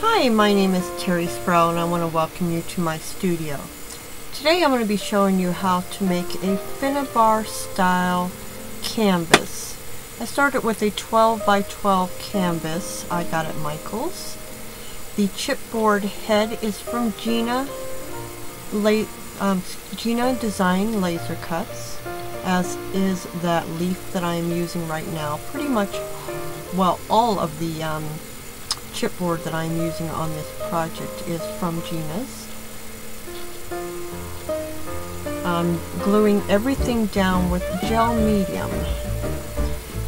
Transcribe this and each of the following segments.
Hi, my name is Terri Sproul and I want to welcome you to my studio. Today I'm going to be showing you how to make a Finnabair Style Canvas. I started with a 12 by 12 canvas I got at Michael's. The chipboard head is from Gina Designs laser cuts, as is that leaf that I am using right now. Pretty much, well, all of the chipboard that I'm using on this project is from Gina's. I'm gluing everything down with gel medium.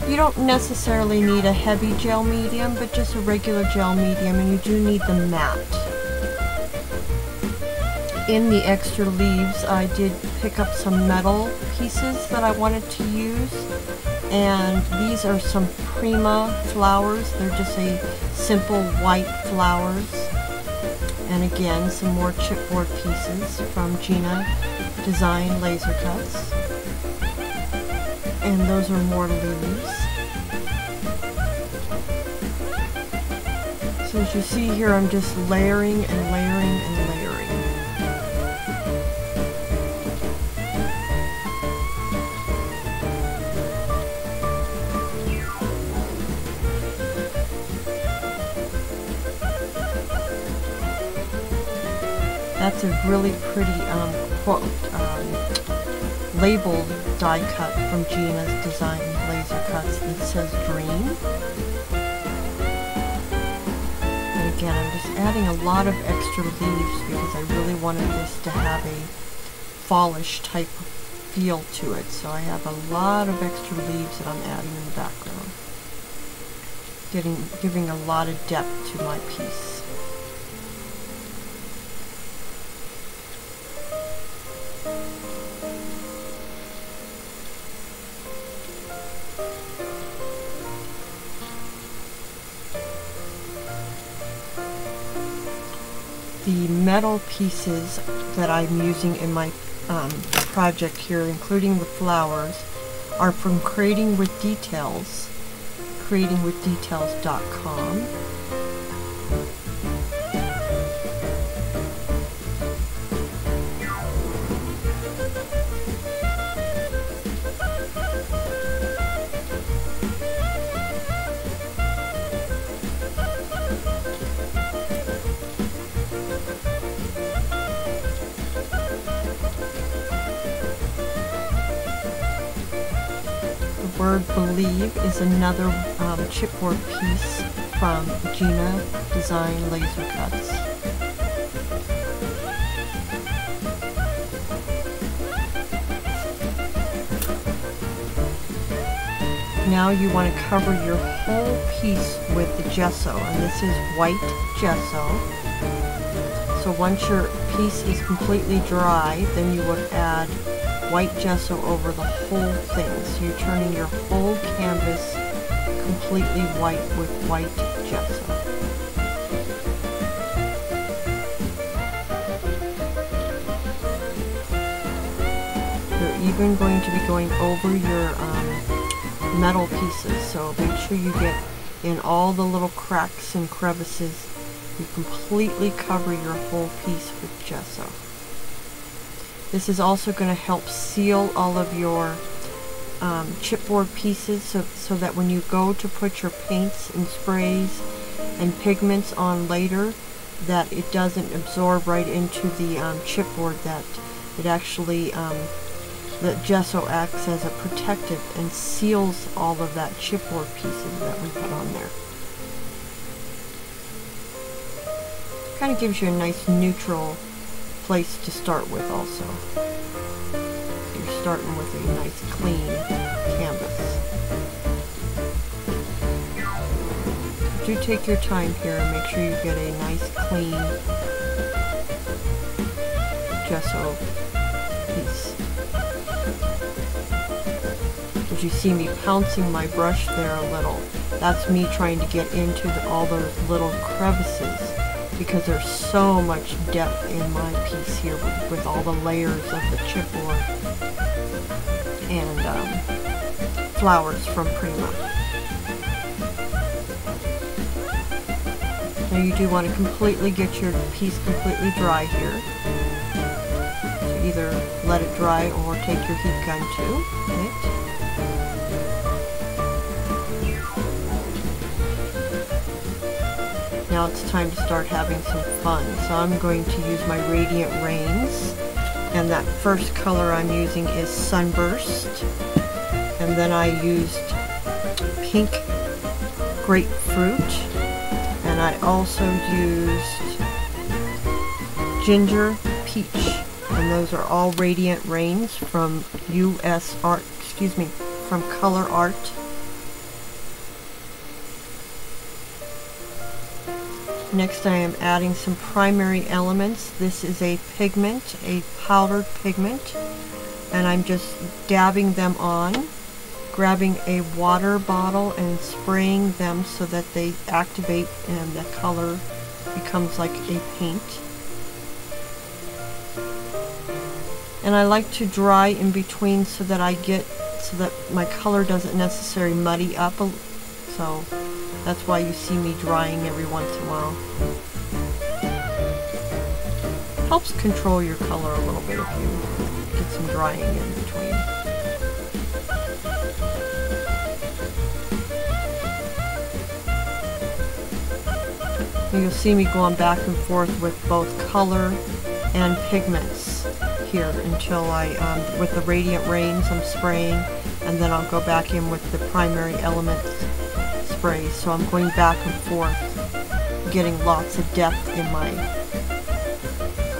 You don't necessarily need a heavy gel medium, but just a regular gel medium, and you do need the matte. In the extra leaves, I did pick up some metal pieces that I wanted to use, and these are some Prima flowers. They're just a simple white flowers. And again, some more chipboard pieces from Gina Designs laser cuts. And those are more leaves. So as you see here, I'm just layering and layering and layering. That's a really pretty labeled die cut from Gina Designs laser cuts that says Dream. And again, I'm just adding a lot of extra leaves because I really wanted this to have a fallish type feel to it. So I have a lot of extra leaves that I'm adding in the background, giving a lot of depth to my piece. The metal pieces that I'm using in my project here, including the flowers, are from Creating with Details, creatingwithdetails.com. The word Believe is another chipboard piece from Gina Designs laser cuts. Now you want to cover your whole piece with the gesso, and this is white gesso. So once your piece is completely dry, then you would add white gesso over the whole thing. So you're turning your whole canvas completely white with white gesso. You're even going to be going over your metal pieces, so make sure you get in all the little cracks and crevices. You completely cover your whole piece with gesso. This is also going to help seal all of your chipboard pieces so that when you go to put your paints and sprays and pigments on later, that it doesn't absorb right into the chipboard, that it actually, the gesso acts as a protective and seals all of that chipboard pieces that we put on there. Kind of gives you a nice neutral place to start with also. You're starting with a nice clean canvas. Do take your time here and make sure you get a nice clean gesso piece. As you see me pouncing my brush there a little, that's me trying to get into all those little crevices, because there's so much depth in my piece here with all the layers of the chipboard and flowers from Prima. Now you do want to completely get your piece completely dry here. So either let it dry or take your heat gun to it. Now it's time to start having some fun. So I'm going to use my Radiant Rains, and that first color I'm using is Sunburst, and then I used Pink Grapefruit, and I also used Ginger Peach, and those are all Radiant Rains from from Color Art. Next I am adding some primary elements. This is a pigment, a powdered pigment, and I'm just dabbing them on, grabbing a water bottle and spraying them so that they activate and the color becomes like a paint. And I like to dry in between so that my color doesn't necessarily muddy up, so that's why you see me drying every once in a while. Helps control your color a little bit if you get some drying in between. And you'll see me going back and forth with both color and pigments here until with the Radiant Rains I'm spraying, and then I'll go back in with the primary elements spray. So I'm going back and forth, getting lots of depth in my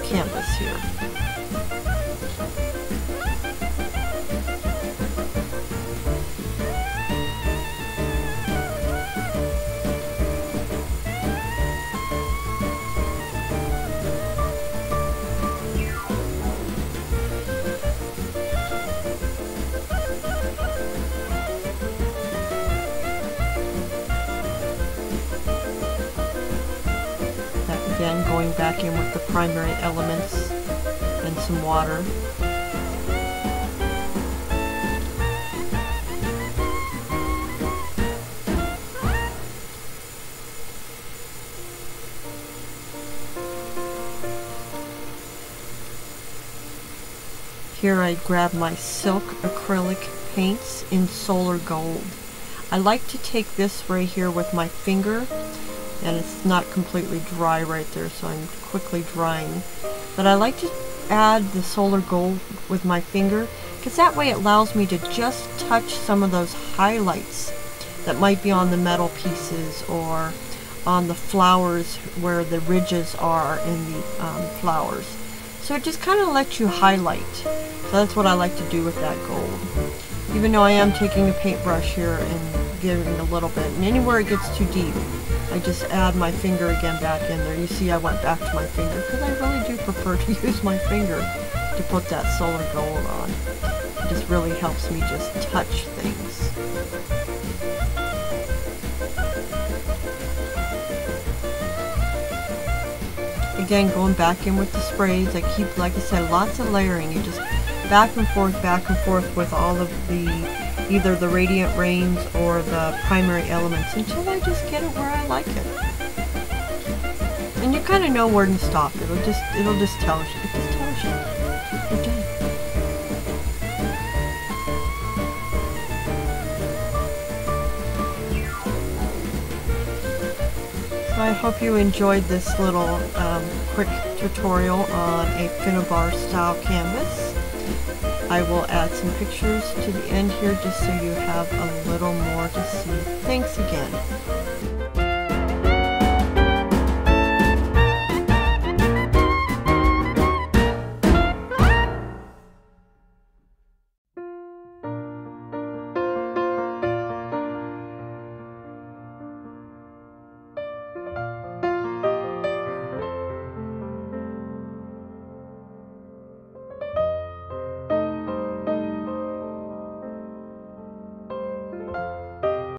canvas here. Again, going back in with the primary elements and some water. Here I grab my silk acrylic paints in Solar Gold. I like to take this right here with my finger, and it's not completely dry right there, so I'm quickly drying. But I like to add the Solar Gold with my finger, because that way it allows me to just touch some of those highlights that might be on the metal pieces or on the flowers where the ridges are in the flowers. So it just kind of lets you highlight. So that's what I like to do with that gold. Even though I am taking a paintbrush here and giving a little bit, and anywhere it gets too deep, I just add my finger again back in there. You see I went back to my finger because I really do prefer to use my finger to put that Solar Gold on. It just really helps me just touch things. Again, going back in with the sprays, I keep, like I said, lots of layering. You just back and forth with all of the either the Radiant Rains or the primary elements until I just get it where I like it. And you kind of know where to stop. It'll just tell you. It just tells you. You're done. So I hope you enjoyed this little quick tutorial on a Finnabair Style Canvas. I will add some pictures to the end here just so you have a little more to see. Thanks again.